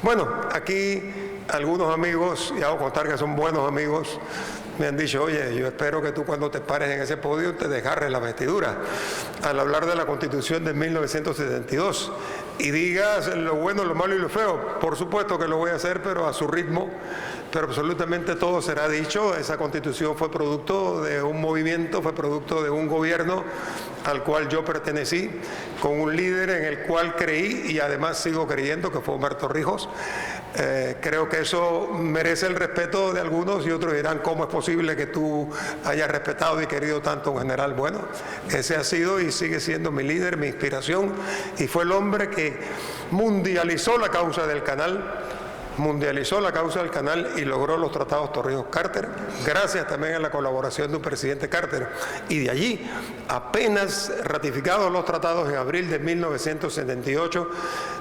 Bueno, aquí algunos amigos, y hago constar que son buenos amigos, me han dicho, oye, yo espero que tú cuando te pares en ese podio te desgarres la vestidura al hablar de la Constitución de 1972 y digas lo bueno, lo malo y lo feo. Por supuesto que lo voy a hacer, pero a su ritmo, pero absolutamente todo será dicho. Esa Constitución fue producto de un movimiento, fue producto de un gobierno al cual yo pertenecí, con un líder en el cual creí y además sigo creyendo, que fue Omar Torrijos. Creo que eso merece el respeto de algunos y otros dirán, ¿cómo es posible que tú hayas respetado y querido tanto a un general? Bueno, ese ha sido y sigue siendo mi líder, mi inspiración, y fue el hombre que mundializó la causa del canal, y logró los tratados Torrijos-Carter, gracias también a la colaboración de un presidente Carter. Y de allí, apenas ratificados los tratados en abril de 1978,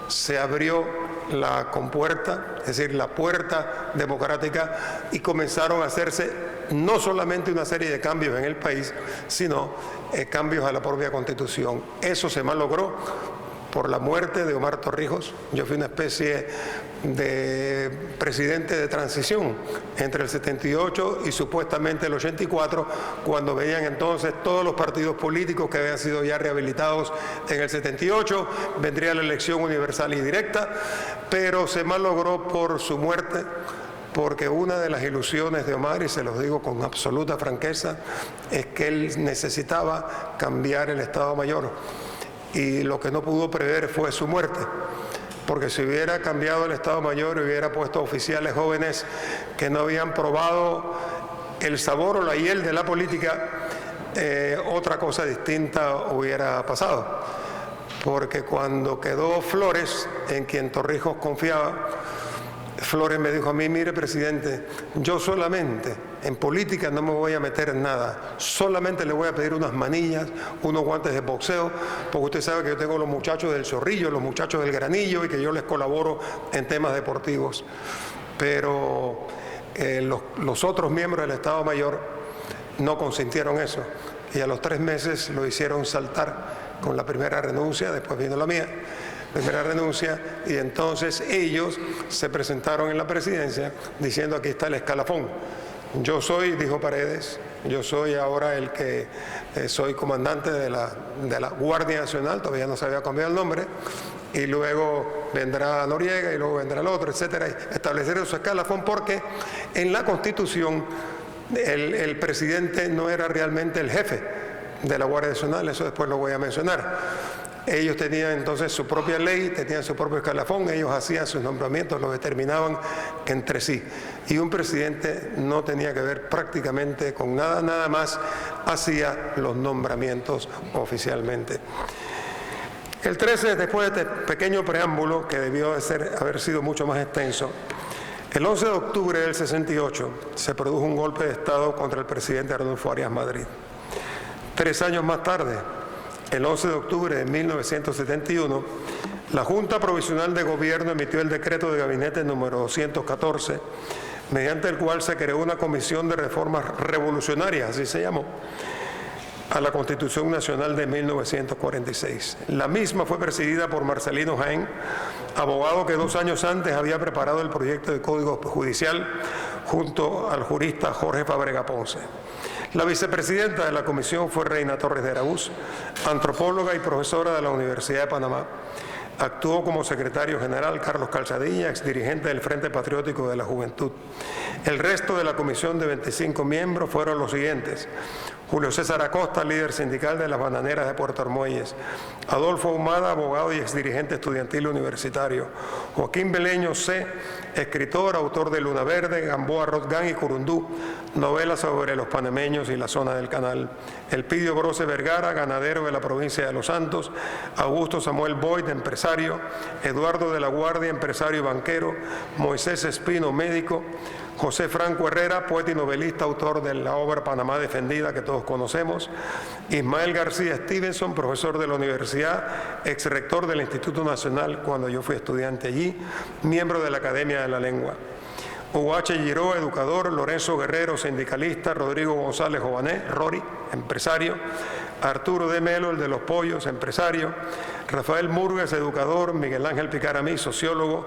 se abrió la compuerta, es decir, la puerta democrática, y comenzaron a hacerse no solamente una serie de cambios en el país, sino cambios a la propia Constitución. Eso se malogró por la muerte de Omar Torrijos. Yo fui una especie de presidente de transición entre el 78 y supuestamente el 84, cuando veían entonces todos los partidos políticos que habían sido ya rehabilitados en el 78, vendría la elección universal y directa, pero se malogró por su muerte, porque una de las ilusiones de Omar, y se los digo con absoluta franqueza, es que él necesitaba cambiar el Estado Mayor. Y lo que no pudo prever fue su muerte, porque si hubiera cambiado el Estado Mayor y hubiera puesto oficiales jóvenes que no habían probado el sabor o la hiel de la política, otra cosa distinta hubiera pasado. Porque cuando quedó Flores, en quien Torrijos confiaba, Flores me dijo a mí, mire presidente, yo solamente en política no me voy a meter en nada, solamente le voy a pedir unas manillas, unos guantes de boxeo, porque usted sabe que yo tengo los muchachos del Zorrillo, los muchachos del Granillo, y que yo les colaboro en temas deportivos. Pero los otros miembros del Estado Mayor no consintieron eso, y a los 3 meses lo hicieron saltar con la primera renuncia, después vino la mía, primera renuncia, y entonces ellos se presentaron en la presidencia diciendo, aquí está el escalafón. Yo soy, dijo Paredes, yo soy ahora el que soy comandante de la Guardia Nacional, todavía no se había cambiado el nombre, y luego vendrá Noriega y luego vendrá el otro, etcétera, y establecer su escalafón, porque en la Constitución el presidente no era realmente el jefe de la Guardia Nacional, eso después lo voy a mencionar. Ellos tenían entonces su propia ley, tenían su propio escalafón, ellos hacían sus nombramientos, los determinaban entre sí. Y un presidente no tenía que ver prácticamente con nada, nada más hacía los nombramientos oficialmente. El 13, después de este pequeño preámbulo, que debió haber sido mucho más extenso, el 11 de octubre del 68 se produjo un golpe de Estado contra el presidente Arnulfo Arias Madrid. 3 años más tarde, el 11 de octubre de 1971, la Junta Provisional de Gobierno emitió el decreto de gabinete número 214, mediante el cual se creó una comisión de reformas revolucionarias, así se llamó, a la Constitución Nacional de 1946. La misma fue presidida por Marcelino Jaén, abogado que 2 años antes había preparado el proyecto de Código Judicial junto al jurista Jorge Fábrega Ponce. La vicepresidenta de la comisión fue Reina Torres de Araúz, antropóloga y profesora de la Universidad de Panamá. Actuó como secretario general Carlos Calzadilla, exdirigente del Frente Patriótico de la Juventud. El resto de la comisión de 25 miembros fueron los siguientes: Julio César Acosta, líder sindical de las bananeras de Puerto Armuelles; Adolfo Ahumada, abogado y exdirigente estudiantil universitario; Joaquín Beleño C., escritor, autor de Luna Verde, Gamboa, Rotgán y Curundú, novelas sobre los panameños y la zona del canal; Elpidio Brose Vergara, ganadero de la provincia de Los Santos; Augusto Samuel Boyd, empresario; Eduardo de la Guardia, empresario y banquero; Moisés Espino, médico; José Franco Herrera, poeta y novelista, autor de la obra Panamá Defendida, que todos conocemos; Ismael García Stevenson, profesor de la universidad, exrector del Instituto Nacional cuando yo fui estudiante allí, miembro de la Academia de la Lengua; Huache Giró, educador; Lorenzo Guerrero, sindicalista; Rodrigo González Jované, Rory, empresario; Arturo de Melo, el de los pollos, empresario; Rafael Murgas, educador; Miguel Ángel Picaramí, sociólogo;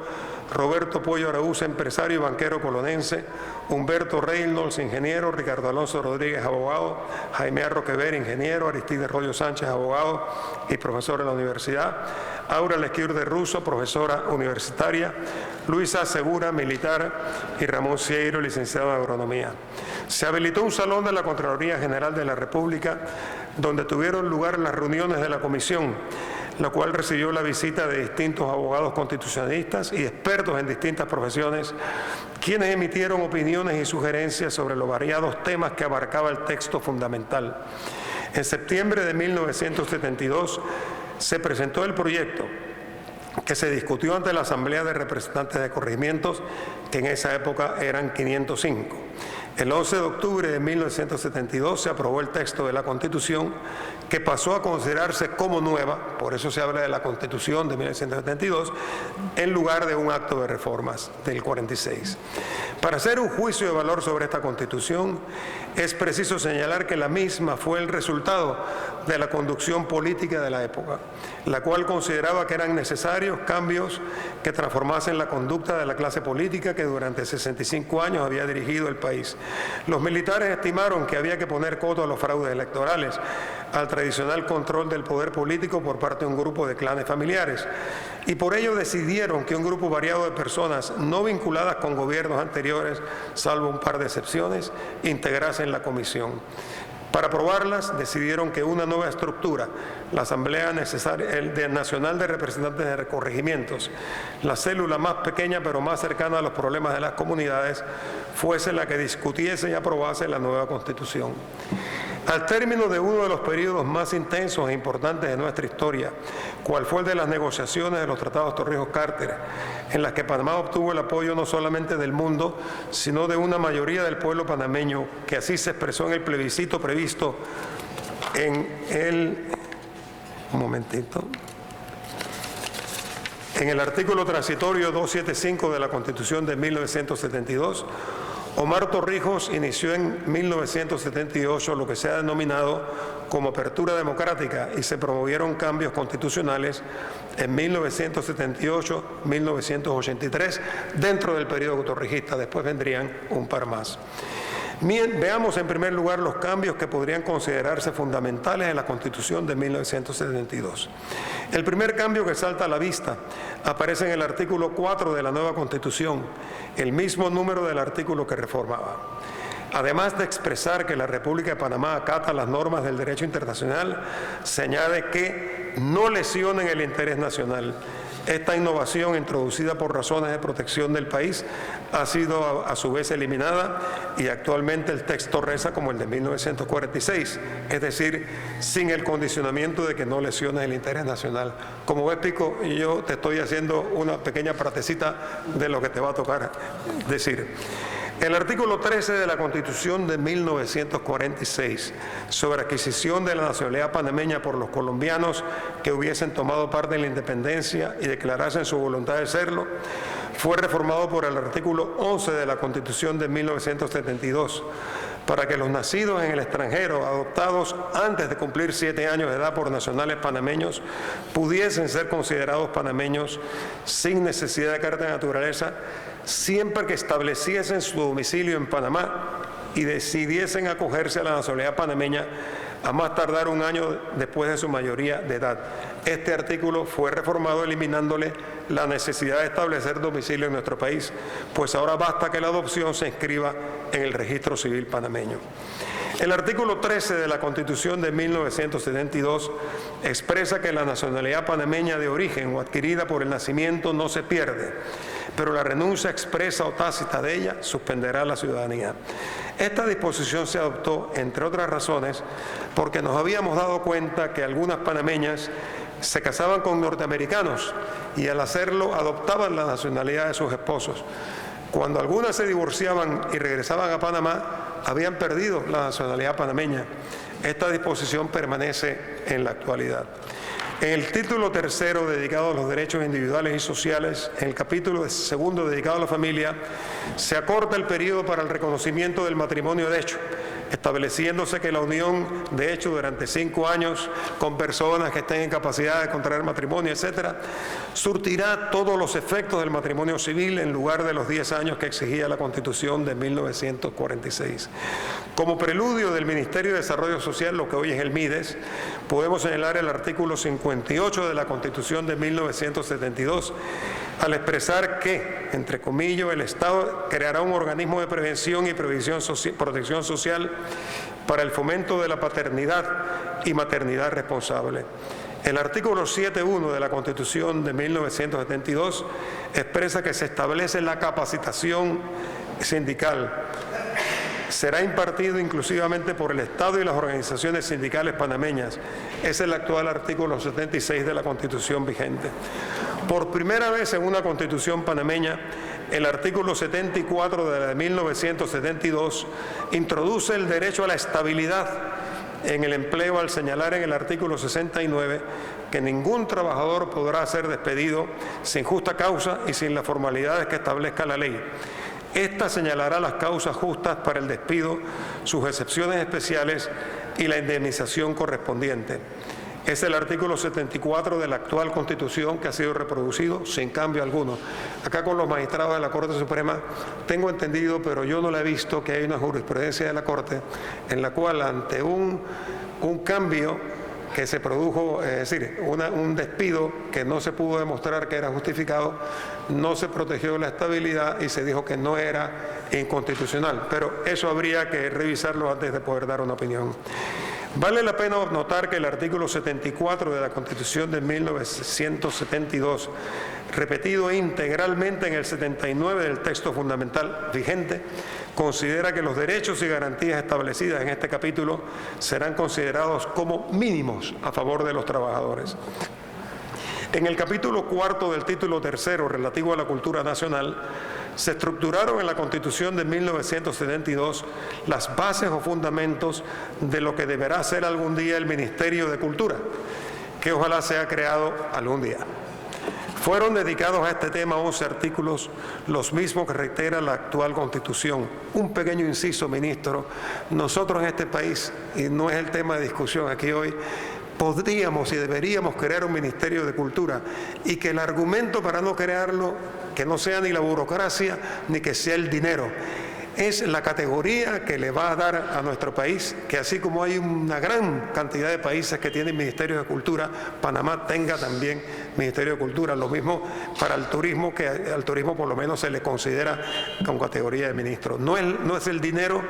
Roberto Pollo Araúz, empresario y banquero colonense; Humberto Reynolds, ingeniero; Ricardo Alonso Rodríguez, abogado; Jaime Arroquever, ingeniero; Aristides Rollo Sánchez, abogado y profesor en la universidad; Aura Lesquurde Russo, profesora universitaria; Luisa Segura, militar; y Ramón Cieiro, licenciado en agronomía. Se habilitó un salón de la Contraloría General de la República donde tuvieron lugar las reuniones de la comisión, la cual recibió la visita de distintos abogados constitucionalistas y expertos en distintas profesiones, quienes emitieron opiniones y sugerencias sobre los variados temas que abarcaba el texto fundamental. En septiembre de 1972 se presentó el proyecto, que se discutió ante la Asamblea de Representantes de Corregimientos, que en esa época eran 505. El 11 de octubre de 1972 se aprobó el texto de la Constitución, que pasó a considerarse como nueva, por eso se habla de la Constitución de 1972, en lugar de un acto de reformas del 46. Para hacer un juicio de valor sobre esta Constitución, es preciso señalar que la misma fue el resultado de la conducción política de la época, la cual consideraba que eran necesarios cambios que transformasen la conducta de la clase política que durante 65 años había dirigido el país. Los militares estimaron que había que poner coto a los fraudes electorales, al tradicional control del poder político por parte de un grupo de clanes familiares, y por ello decidieron que un grupo variado de personas no vinculadas con gobiernos anteriores, salvo un par de excepciones, integrasen la comisión. Para aprobarlas, decidieron que una nueva estructura, la Asamblea Nacional de Representantes de Corregimientos, la célula más pequeña pero más cercana a los problemas de las comunidades, fuese la que discutiese y aprobase la nueva Constitución. Al término de uno de los periodos más intensos e importantes de nuestra historia, cual fue el de las negociaciones de los tratados Torrijos-Carter, en las que Panamá obtuvo el apoyo no solamente del mundo, sino de una mayoría del pueblo panameño, que así se expresó en el plebiscito previsto en el artículo transitorio 275 de la Constitución de 1972, Omar Torrijos inició en 1978 lo que se ha denominado como apertura democrática y se promovieron cambios constitucionales en 1978-1983 dentro del periodo torrijista. Después vendrían un par más. Bien, veamos en primer lugar los cambios que podrían considerarse fundamentales en la Constitución de 1972. El primer cambio que salta a la vista aparece en el artículo 4 de la nueva Constitución, el mismo número del artículo que reformaba. Además de expresar que la República de Panamá acata las normas del derecho internacional, se añade que no lesionen el interés nacional. Esta innovación, introducida por razones de protección del país, ha sido a su vez eliminada y actualmente el texto reza como el de 1946, es decir, sin el condicionamiento de que no lesiones el interés nacional. Como ves, Pico, yo te estoy haciendo una pequeña partecita de lo que te va a tocar decir. El artículo 13 de la Constitución de 1946, sobre adquisición de la nacionalidad panameña por los colombianos que hubiesen tomado parte en la independencia y declarasen su voluntad de serlo, fue reformado por el artículo 11 de la Constitución de 1972, para que los nacidos en el extranjero, adoptados antes de cumplir 7 años de edad por nacionales panameños, pudiesen ser considerados panameños sin necesidad de carta de naturaleza, siempre que estableciesen su domicilio en Panamá y decidiesen acogerse a la nacionalidad panameña a más tardar 1 año después de su mayoría de edad. Este artículo fue reformado eliminándole la necesidad de establecer domicilio en nuestro país, pues ahora basta que la adopción se inscriba en el registro civil panameño. El artículo 13 de la Constitución de 1972 expresa que la nacionalidad panameña de origen o adquirida por el nacimiento no se pierde, pero la renuncia expresa o tácita de ella suspenderá la ciudadanía. Esta disposición se adoptó, entre otras razones, porque nos habíamos dado cuenta que algunas panameñas se casaban con norteamericanos y al hacerlo adoptaban la nacionalidad de sus esposos. Cuando algunas se divorciaban y regresaban a Panamá, habían perdido la nacionalidad panameña. Esta disposición permanece en la actualidad. En el título tercero dedicado a los derechos individuales y sociales, en el capítulo segundo dedicado a la familia, se acorta el periodo para el reconocimiento del matrimonio de hecho, estableciéndose que la unión, de hecho, durante 5 años con personas que estén en capacidad de contraer matrimonio, etcétera, surtirá todos los efectos del matrimonio civil en lugar de los 10 años que exigía la Constitución de 1946. Como preludio del Ministerio de Desarrollo Social, lo que hoy es el MIDES, podemos señalar el artículo 58 de la Constitución de 1972, al expresar que, entre comillas, el Estado creará un organismo de prevención y protección social para el fomento de la paternidad y maternidad responsable. El artículo 7.1 de la Constitución de 1972 expresa que se establece la capacitación sindical. Será impartido inclusivamente por el Estado y las organizaciones sindicales panameñas. Es el actual artículo 76 de la Constitución vigente. Por primera vez en una Constitución panameña, el artículo 74 de la de 1972 introduce el derecho a la estabilidad en el empleo al señalar en el artículo 69 que ningún trabajador podrá ser despedido sin justa causa y sin las formalidades que establezca la ley. Esta señalará las causas justas para el despido, sus excepciones especiales y la indemnización correspondiente. Es el artículo 74 de la actual Constitución que ha sido reproducido sin cambio alguno. Acá con los magistrados de la Corte Suprema tengo entendido, pero yo no la he visto, que hay una jurisprudencia de la Corte en la cual ante un cambio que se produjo, es decir, un despido que no se pudo demostrar que era justificado, no se protegió la estabilidad y se dijo que no era inconstitucional. Pero eso habría que revisarlo antes de poder dar una opinión. Vale la pena notar que el artículo 74 de la Constitución de 1972, repetido integralmente en el 79 del texto fundamental vigente, considera que los derechos y garantías establecidas en este capítulo serán considerados como mínimos a favor de los trabajadores. En el capítulo 4 del título 3, relativo a la cultura nacional, se estructuraron en la Constitución de 1972 las bases o fundamentos de lo que deberá ser algún día el Ministerio de Cultura, que ojalá sea creado algún día. Fueron dedicados a este tema 11 artículos, los mismos que reitera la actual Constitución. Un pequeño inciso, ministro, nosotros en este país, y no es el tema de discusión aquí hoy, podríamos y deberíamos crear un Ministerio de Cultura y que el argumento para no crearlo, que no sea ni la burocracia ni que sea el dinero, es la categoría que le va a dar a nuestro país, que así como hay una gran cantidad de países que tienen ministerios de cultura, Panamá tenga también Ministerio de Cultura. Lo mismo para el turismo, que al turismo por lo menos se le considera con categoría de ministro. No es el dinero,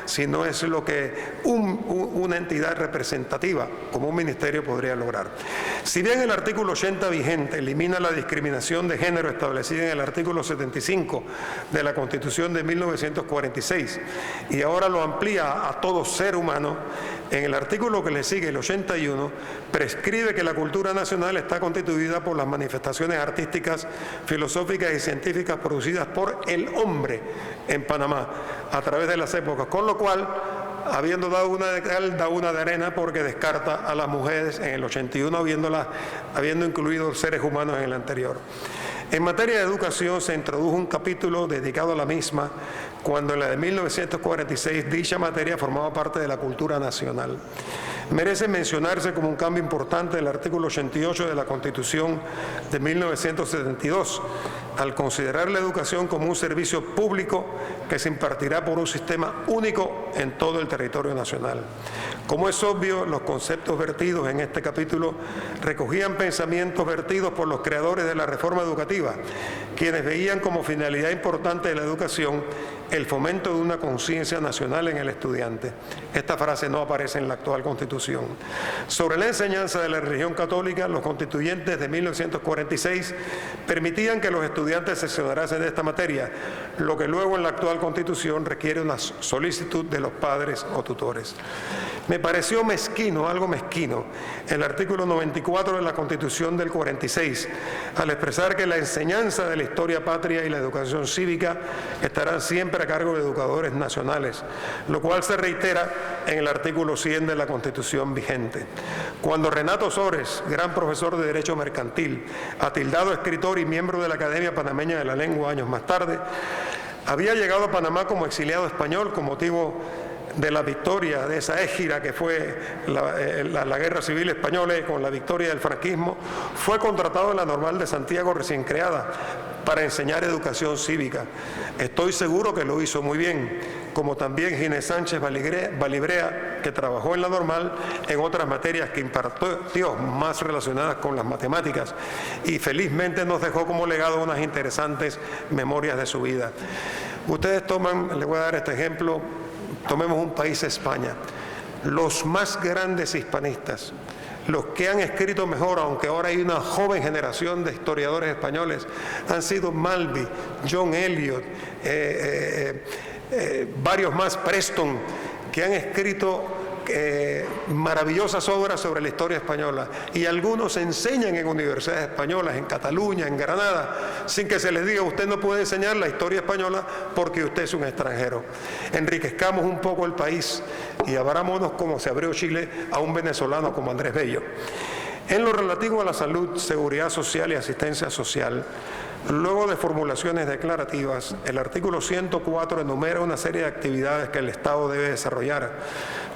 sino es lo que una entidad representativa como un ministerio podría lograr. Si bien el artículo 80 vigente elimina la discriminación de género establecida en el artículo 75 de la Constitución de 1946 y ahora lo amplía a todo ser humano, en el artículo que le sigue, el 81, prescribe que la cultura nacional está constituida por las manifestaciones artísticas, filosóficas y científicas producidas por el hombre en Panamá a través de las épocas, con lo cual, habiendo dado una de cal, da una de arena, porque descarta a las mujeres en el 81, habiendo incluido seres humanos en el anterior. En materia de educación se introdujo un capítulo dedicado a la misma, cuando en la de 1946 dicha materia formaba parte de la cultura nacional. Merece mencionarse como un cambio importante el artículo 88 de la Constitución de 1972, al considerar la educación como un servicio público que se impartirá por un sistema único en todo el territorio nacional. Como es obvio, los conceptos vertidos en este capítulo recogían pensamientos vertidos por los creadores de la reforma educativa, quienes veían como finalidad importante de la educación el fomento de una conciencia nacional en el estudiante. Esta frase no aparece en la actual Constitución. Sobre la enseñanza de la religión católica, los constituyentes de 1946 permitían que los estudiantes se sesionasen de esta materia, lo que luego en la actual Constitución requiere una solicitud de los padres o tutores. Me pareció mezquino, algo mezquino, el artículo 94 de la Constitución del 46, al expresar que la enseñanza de la historia patria y la educación cívica estarán siempre a cargo de educadores nacionales, lo cual se reitera en el artículo 100 de la Constitución vigente. Cuando Renato Sores, gran profesor de Derecho Mercantil, atildado escritor y miembro de la Academia Panameña de la Lengua años más tarde, había llegado a Panamá como exiliado español con motivo de la victoria de esa égira que fue la Guerra Civil Española, y con la victoria del franquismo, fue contratado en la Normal de Santiago recién creada para enseñar educación cívica. Estoy seguro que lo hizo muy bien, como también Ginés Sánchez Balibrea, que trabajó en la Normal en otras materias que impartió, más relacionadas con las matemáticas, y felizmente nos dejó como legado unas interesantes memorias de su vida. Ustedes toman, les voy a dar este ejemplo, tomemos un país, España. Los más grandes hispanistas, los que han escrito mejor, aunque ahora hay una joven generación de historiadores españoles, han sido Malby, John Eliot, varios más, Preston, que han escrito maravillosas obras sobre la historia española, y algunos enseñan en universidades españolas, en Cataluña, en Granada, sin que se les diga: usted no puede enseñar la historia española porque usted es un extranjero. Enriquezcamos un poco el país y abrámonos, como se abrió Chile, a un venezolano como Andrés Bello. En lo relativo a la salud, seguridad social y asistencia social, luego de formulaciones declarativas, el artículo 104 enumera una serie de actividades que el Estado debe desarrollar,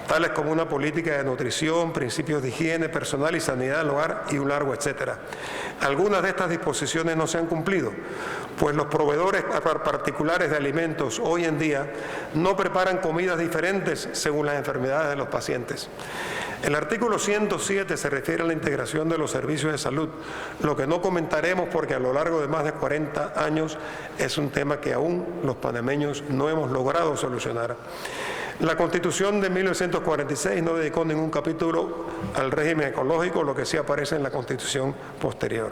tales como una política de nutrición, principios de higiene personal y sanidad del hogar, y un largo etcétera. Algunas de estas disposiciones no se han cumplido, pues los proveedores particulares de alimentos hoy en día no preparan comidas diferentes según las enfermedades de los pacientes. El artículo 107 se refiere a la integración de los servicios de salud, lo que no comentaremos porque a lo largo de más de 40 años es un tema que aún los panameños no hemos logrado solucionar. La Constitución de 1946 no dedicó ningún capítulo al régimen ecológico, lo que sí aparece en la Constitución posterior.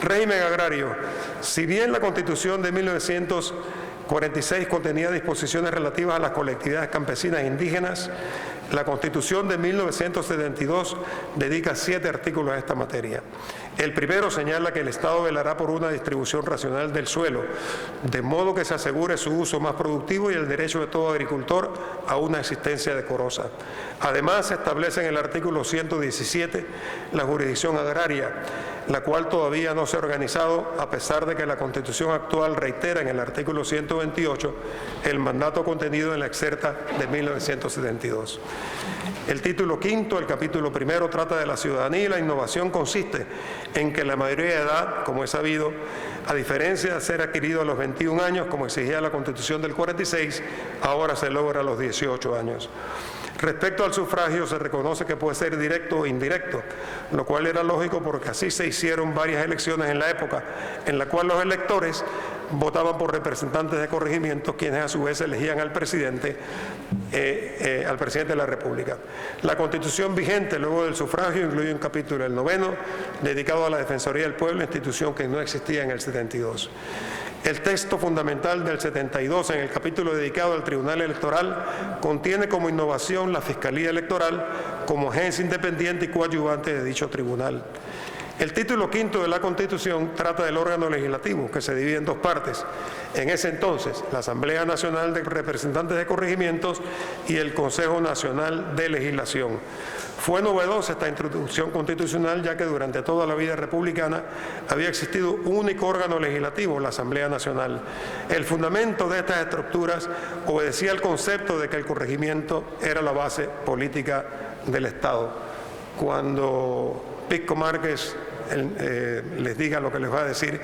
Régimen agrario. Si bien la Constitución de 1946 contenía disposiciones relativas a las colectividades campesinas e indígenas, la Constitución de 1972 dedica 7 artículos a esta materia. El primero señala que el Estado velará por una distribución racional del suelo, de modo que se asegure su uso más productivo y el derecho de todo agricultor a una existencia decorosa. Además, se establece en el artículo 117 la jurisdicción agraria, la cual todavía no se ha organizado, a pesar de que la Constitución actual reitera en el artículo 128 el mandato contenido en la excerta de 1972. El título quinto, el capítulo primero, trata de la ciudadanía, y la innovación consiste en que la mayoría de edad, como es sabido, a diferencia de ser adquirido a los 21 años, como exigía la Constitución del 46, ahora se logra a los 18 años. Respecto al sufragio, se reconoce que puede ser directo o indirecto, lo cual era lógico porque así se hicieron varias elecciones en la época, en la cual los electores votaban por representantes de corregimientos, quienes a su vez elegían al presidente de la República. La Constitución vigente luego del sufragio incluye un capítulo, el 9º, dedicado a la Defensoría del Pueblo, institución que no existía en el 72. El texto fundamental del 72, en el capítulo dedicado al Tribunal Electoral, contiene como innovación la Fiscalía Electoral como agencia independiente y coadyuvante de dicho tribunal. El título quinto de la Constitución trata del órgano legislativo, que se divide en 2 partes. En ese entonces, la Asamblea Nacional de Representantes de Corregimientos y el Consejo Nacional de Legislación. Fue novedosa esta introducción constitucional, ya que durante toda la vida republicana había existido un único órgano legislativo, la Asamblea Nacional. El fundamento de estas estructuras obedecía al concepto de que el corregimiento era la base política del Estado. Cuando Pisco Márquez les diga lo que les va a decir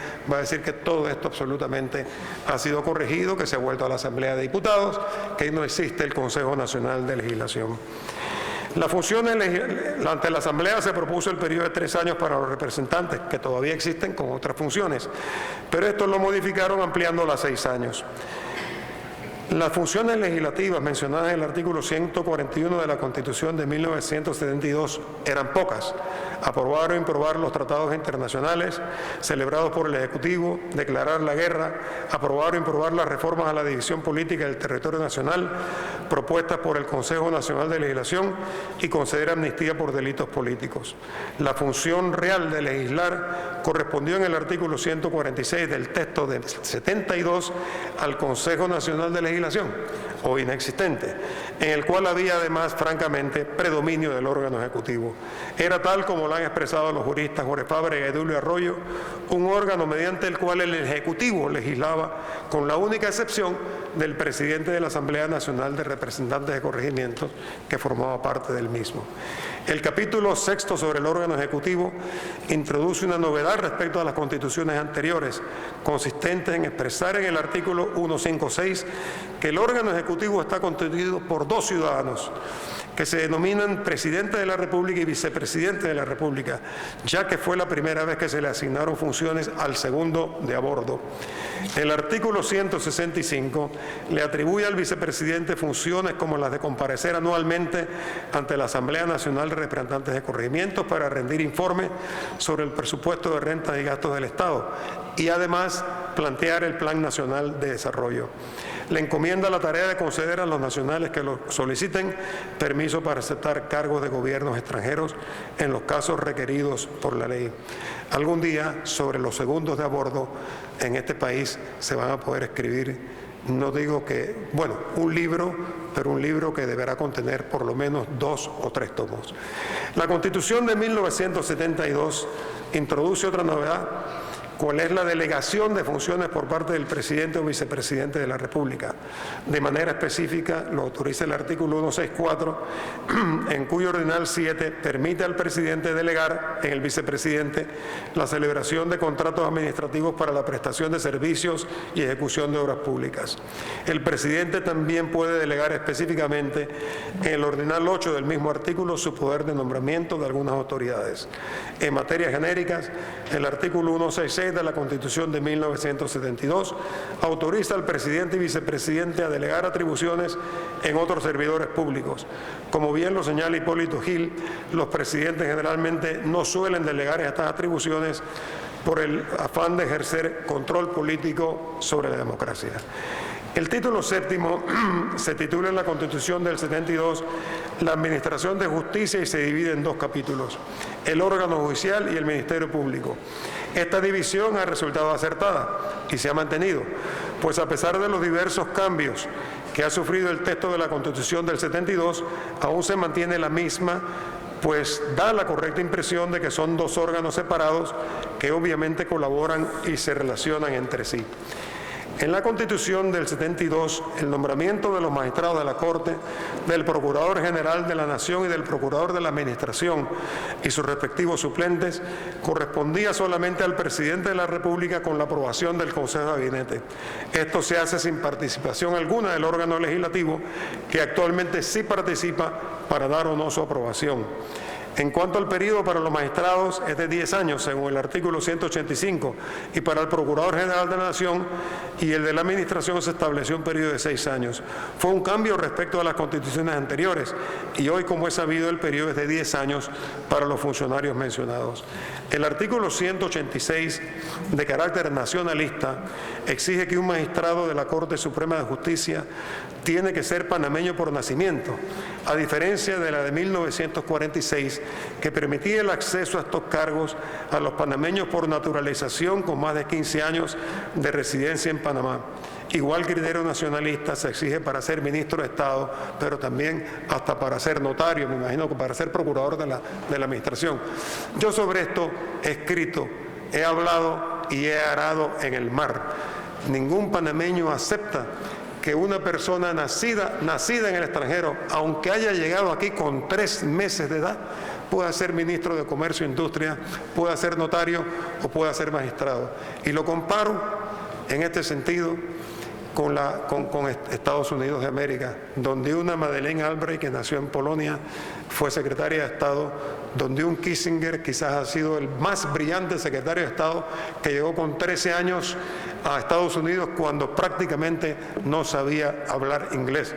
que todo esto absolutamente ha sido corregido, que se ha vuelto a la Asamblea de Diputados, que no existe el Consejo Nacional de Legislación. Las funciones ante la Asamblea se propuso el periodo de 3 años para los representantes, que todavía existen con otras funciones, pero esto lo modificaron ampliándolo a 6 años. Las funciones legislativas mencionadas en el artículo 141 de la Constitución de 1972 eran pocas: aprobar o improbar los tratados internacionales celebrados por el Ejecutivo, declarar la guerra, aprobar o improbar las reformas a la división política del territorio nacional propuestas por el Consejo Nacional de Legislación y conceder amnistía por delitos políticos. La función real de legislar correspondió en el artículo 146 del texto del 72 al Consejo Nacional de Legislación legislación, o inexistente, en el cual había además, francamente, predominio del órgano ejecutivo. Era tal, como lo han expresado los juristas Jorge Fábrega y Edulio Arroyo, un órgano mediante el cual el Ejecutivo legislaba, con la única excepción del presidente de la Asamblea Nacional de Representantes de Corregimientos, que formaba parte del mismo. El capítulo 6 sobre el órgano ejecutivo introduce una novedad respecto a las constituciones anteriores, consistente en expresar en el artículo 156 que el órgano ejecutivo está constituido por 2 ciudadanos, que se denominan presidente de la República y vicepresidente de la República, ya que fue la primera vez que se le asignaron funciones al segundo de a bordo. El artículo 165 le atribuye al vicepresidente funciones como las de comparecer anualmente ante la Asamblea Nacional de Representantes de Corregimientos para rendir informe sobre el presupuesto de rentas y gastos del Estado y además plantear el Plan Nacional de Desarrollo. Le encomienda la tarea de conceder a los nacionales que lo soliciten permiso para aceptar cargos de gobiernos extranjeros en los casos requeridos por la ley. Algún día, sobre los segundos de a bordo, en este país se van a poder escribir, no digo que, bueno, un libro, pero un libro que deberá contener por lo menos 2 o 3 tomos. La Constitución de 1972 introduce otra novedad, cuál es la delegación de funciones por parte del presidente o vicepresidente de la República. De manera específica, lo autoriza el artículo 164, en cuyo ordinal 7 permite al presidente delegar en el vicepresidente la celebración de contratos administrativos para la prestación de servicios y ejecución de obras públicas. El presidente también puede delegar específicamente en el ordinal 8 del mismo artículo su poder de nombramiento de algunas autoridades. En materias genéricas, el artículo 166 de la Constitución de 1972 autoriza al presidente y vicepresidente a delegar atribuciones en otros servidores públicos. Como bien lo señala Hipólito Gil, los presidentes generalmente no suelen delegar estas atribuciones por el afán de ejercer control político sobre la democracia. El título 7º se titula en la Constitución del 72 la Administración de Justicia y se divide en 2 capítulos, el órgano judicial y el Ministerio Público. Esta división ha resultado acertada y se ha mantenido, pues a pesar de los diversos cambios que ha sufrido el texto de la Constitución del 72, aún se mantiene la misma, pues da la correcta impresión de que son 2 órganos separados que obviamente colaboran y se relacionan entre sí. En la Constitución del 72, el nombramiento de los magistrados de la Corte, del Procurador General de la Nación y del Procurador de la Administración y sus respectivos suplentes correspondía solamente al presidente de la República con la aprobación del Consejo de Gabinete. Esto se hace sin participación alguna del órgano legislativo, que actualmente sí participa para dar o no su aprobación. En cuanto al periodo para los magistrados, es de 10 años, según el artículo 185, y para el Procurador General de la Nación y el de la Administración se estableció un periodo de 6 años. Fue un cambio respecto a las constituciones anteriores, y hoy, como es sabido, el periodo es de 10 años para los funcionarios mencionados. El artículo 186, de carácter nacionalista, exige que un magistrado de la Corte Suprema de Justicia tiene que ser panameño por nacimiento, a diferencia de la de 1946, que permitía el acceso a estos cargos a los panameños por naturalización con más de 15 años de residencia en Panamá. Igual criterio nacionalista se exige para ser ministro de Estado, pero también hasta para ser notario, me imagino que para ser procurador de la Administración. Yo sobre esto he escrito, he hablado y he arado en el mar. Ningún panameño acepta que una persona nacida en el extranjero, aunque haya llegado aquí con 3 meses de edad, pueda ser ministro de Comercio e Industria, pueda ser notario o pueda ser magistrado. Y lo comparo en este sentido con Estados Unidos de América, donde una Madeleine Albright, que nació en Polonia, fue secretaria de Estado, donde un Kissinger quizás ha sido el más brillante secretario de Estado, que llegó con 13 años a Estados Unidos cuando prácticamente no sabía hablar inglés.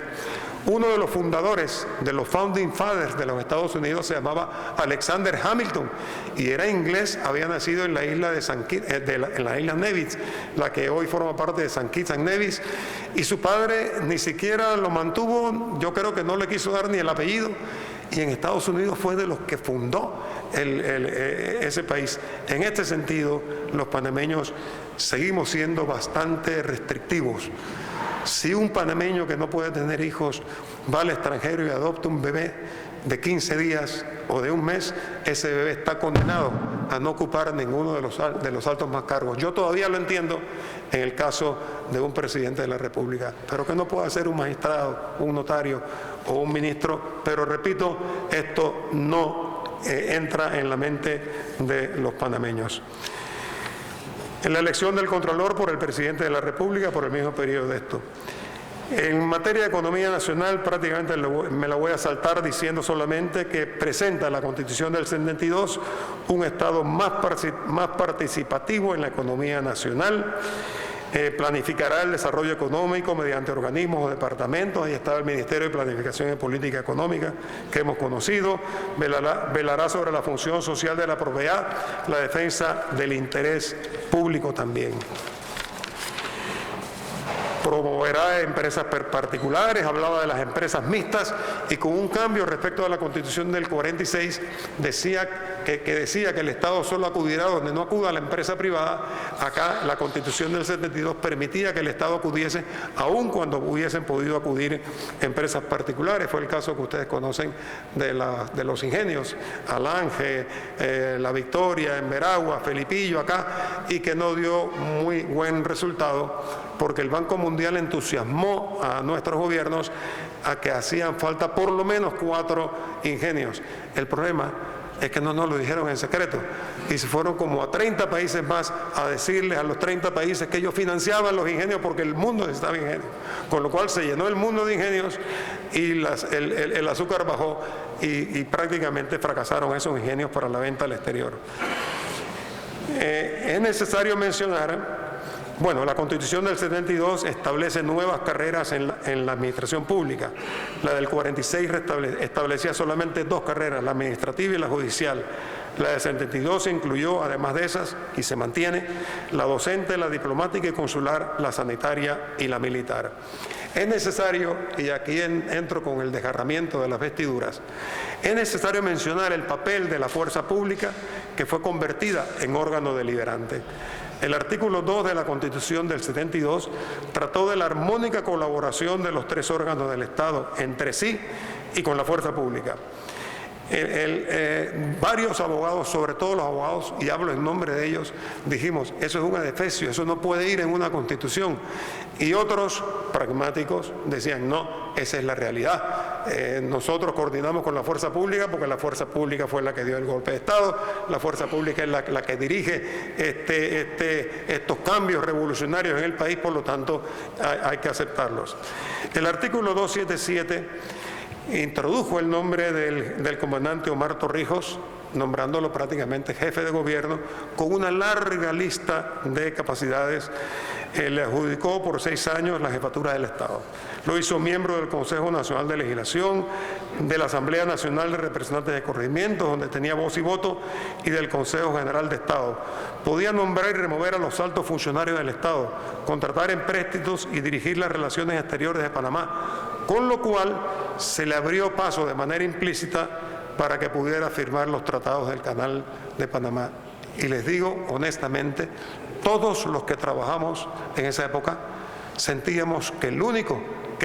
Uno de los fundadores, de los founding fathers de los Estados Unidos, se llamaba Alexander Hamilton y era inglés, había nacido en la isla de en la isla Nevis, la que hoy forma parte de St. Kitts and Nevis, y su padre ni siquiera lo mantuvo, yo creo que no le quiso dar ni el apellido, y en Estados Unidos fue de los que fundó ese país. En este sentido, los panameños seguimos siendo bastante restrictivos Si un panameño que no puede tener hijos va al extranjero y adopta un bebé de 15 días o de un mes, ese bebé está condenado a no ocupar ninguno de los altos más cargos. Yo todavía lo entiendo en el caso de un presidente de la República, pero que no pueda ser un magistrado, un notario o un ministro. Pero repito, esto no entra en la mente de los panameños. En la elección del Contralor por el presidente de la República, por el mismo periodo de esto. En materia de economía nacional, prácticamente me la voy a saltar diciendo solamente que presenta la Constitución del 72 un Estado más participativo en la economía nacional. Planificará el desarrollo económico mediante organismos o departamentos. Ahí está el Ministerio de Planificación y Política Económica que hemos conocido. Velará sobre la función social de la propiedad, la defensa del interés público también. Promoverá empresas particulares, hablaba de las empresas mixtas, y con un cambio respecto a la Constitución del 46, decía que el Estado solo acudirá donde no acuda la empresa privada. Acá la Constitución del 72 permitía que el Estado acudiese aun cuando hubiesen podido acudir empresas particulares. Fue el caso que ustedes conocen de los ingenios, Alange, La Victoria, en Veragua, Felipillo acá, y que no dio muy buen resultado, porque el Banco Mundial entusiasmó a nuestros gobiernos a que hacían falta por lo menos 4 ingenios. El problema es que no nos lo dijeron en secreto, y se fueron como a 30 países más a decirles a los 30 países que ellos financiaban los ingenios porque el mundo necesitaba ingenios, con lo cual se llenó el mundo de ingenios y el azúcar bajó y prácticamente fracasaron esos ingenios para la venta al exterior. Es necesario mencionar, bueno, la Constitución del 72 establece nuevas carreras en la administración pública. La del 46 establecía solamente 2 carreras, la administrativa y la judicial. La del 72 se incluyó, además de esas, y se mantiene, la docente, la diplomática y consular, la sanitaria y la militar. Es necesario, y aquí entro con el desgarramiento de las vestiduras, es necesario mencionar el papel de la fuerza pública que fue convertida en órgano deliberante. El artículo 2 de la Constitución del 72 trató de la armónica colaboración de los 3 órganos del Estado entre sí y con la fuerza pública. Varios abogados, sobre todo los abogados, y hablo en nombre de ellos, dijimos, eso es un adefesio, eso no puede ir en una Constitución. Y otros pragmáticos decían, no, esa es la realidad. Nosotros coordinamos con la fuerza pública porque la fuerza pública fue la que dio el golpe de Estado, la fuerza pública es la que dirige estos cambios revolucionarios en el país, por lo tanto hay que aceptarlos. El artículo 277 introdujo el nombre del comandante Omar Torrijos, nombrándolo prácticamente jefe de gobierno, con una larga lista de capacidades. Le adjudicó por 6 años la jefatura del Estado. Lo hizo miembro del Consejo Nacional de Legislación, de la Asamblea Nacional de Representantes de Corregimientos, donde tenía voz y voto, y del Consejo General de Estado. Podía nombrar y remover a los altos funcionarios del Estado, contratar empréstitos y dirigir las relaciones exteriores de Panamá, con lo cual se le abrió paso de manera implícita para que pudiera firmar los tratados del Canal de Panamá. Y les digo honestamente, todos los que trabajamos en esa época sentíamos que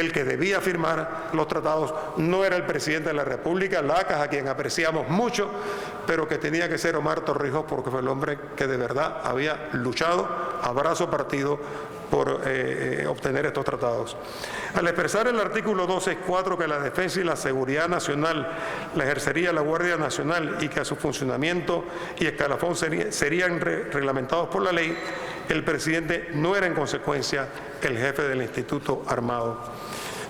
el que debía firmar los tratados no era el presidente de la República, Lacas, a quien apreciamos mucho, pero que tenía que ser Omar Torrijos, porque fue el hombre que de verdad había luchado a brazo partido por obtener estos tratados. Al expresar el artículo 264 que la defensa y la seguridad nacional la ejercería la Guardia Nacional y que a su funcionamiento y escalafón serían reglamentados por la ley, el presidente no era en consecuencia el jefe del Instituto Armado.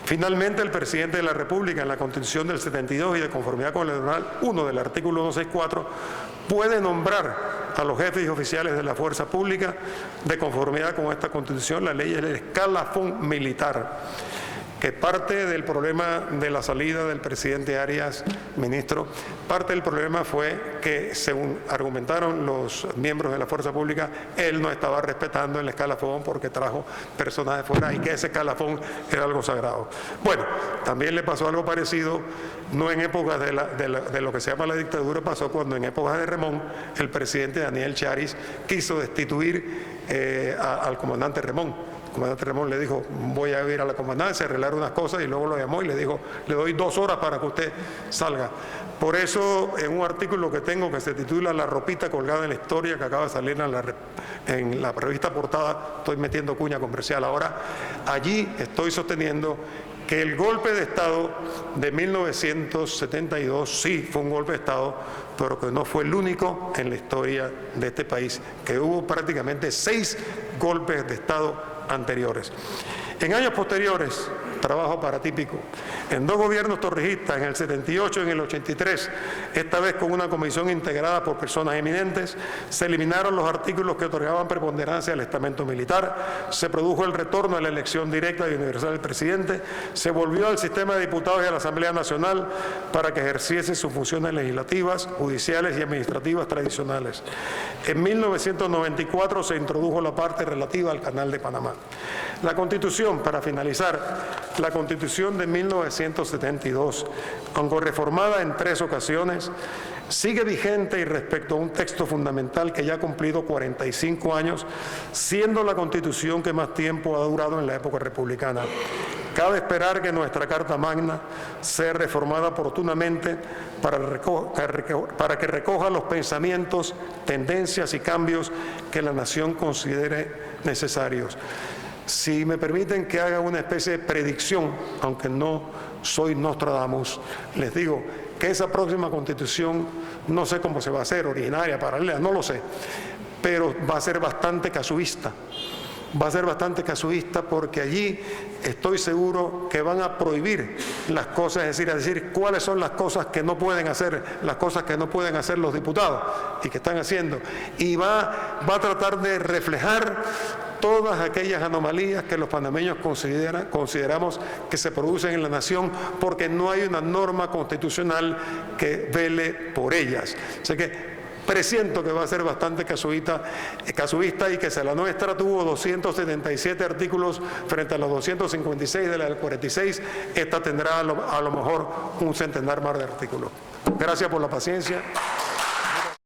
Finalmente, el presidente de la República, en la Constitución del 72 y de conformidad con el numeral 1 del artículo 264, puede nombrar a los jefes y oficiales de la fuerza pública de conformidad con esta Constitución. La ley es el escalafón militar, que parte del problema de la salida del presidente Arias, ministro, parte del problema fue que, según argumentaron los miembros de la fuerza pública, él no estaba respetando el escalafón porque trajo personas de fuera y que ese escalafón era algo sagrado. Bueno, también le pasó algo parecido, no en épocas de lo que se llama la dictadura, pasó cuando en épocas de Remón el presidente Daniel Chariz quiso destituir al comandante Remón. comandante Ramón le dijo, voy a ir a la comandancia, arreglar unas cosas, y luego lo llamó y le dijo, le doy 2 horas para que usted salga. Por eso, en un artículo que tengo que se titula La ropita colgada en la historia, que acaba de salir en la revista Portada, estoy metiendo cuña comercial ahora, allí estoy sosteniendo que el golpe de Estado de 1972 sí fue un golpe de Estado, pero que no fue el único en la historia de este país, que hubo prácticamente 6 golpes de Estado anteriores. En años posteriores, trabajo paratípico, en 2 gobiernos torrijistas, en el 78 y en el 83, esta vez con una comisión integrada por personas eminentes, se eliminaron los artículos que otorgaban preponderancia al estamento militar, se produjo el retorno a la elección directa y universal del presidente, se volvió al sistema de diputados y a la Asamblea Nacional para que ejerciesen sus funciones legislativas, judiciales y administrativas tradicionales. En 1994 se introdujo la parte relativa al Canal de Panamá. La Constitución, para finalizar, la Constitución de 1972, aunque reformada en 3 ocasiones, sigue vigente y respecto a un texto fundamental que ya ha cumplido 45 años, siendo la Constitución que más tiempo ha durado en la época republicana. Cabe esperar que nuestra Carta Magna sea reformada oportunamente para que recoja los pensamientos, tendencias y cambios que la nación considere necesarios. Si me permiten que haga una especie de predicción, aunque no soy Nostradamus, les digo que esa próxima Constitución, no sé cómo se va a hacer, originaria, paralela, no lo sé, pero va a ser bastante casuista. Va a ser bastante casuista porque allí estoy seguro que van a prohibir las cosas, es decir, cuáles son las cosas que no pueden hacer, las cosas que no pueden hacer los diputados y que están haciendo. Y va a tratar de reflejar todas aquellas anomalías que los panameños consideramos que se producen en la nación porque no hay una norma constitucional que vele por ellas. O sea que presiento que va a ser bastante casuista y que si la nuestra tuvo 277 artículos frente a los 256 de la del 46, esta tendrá a lo mejor un centenar más de artículos. Gracias por la paciencia.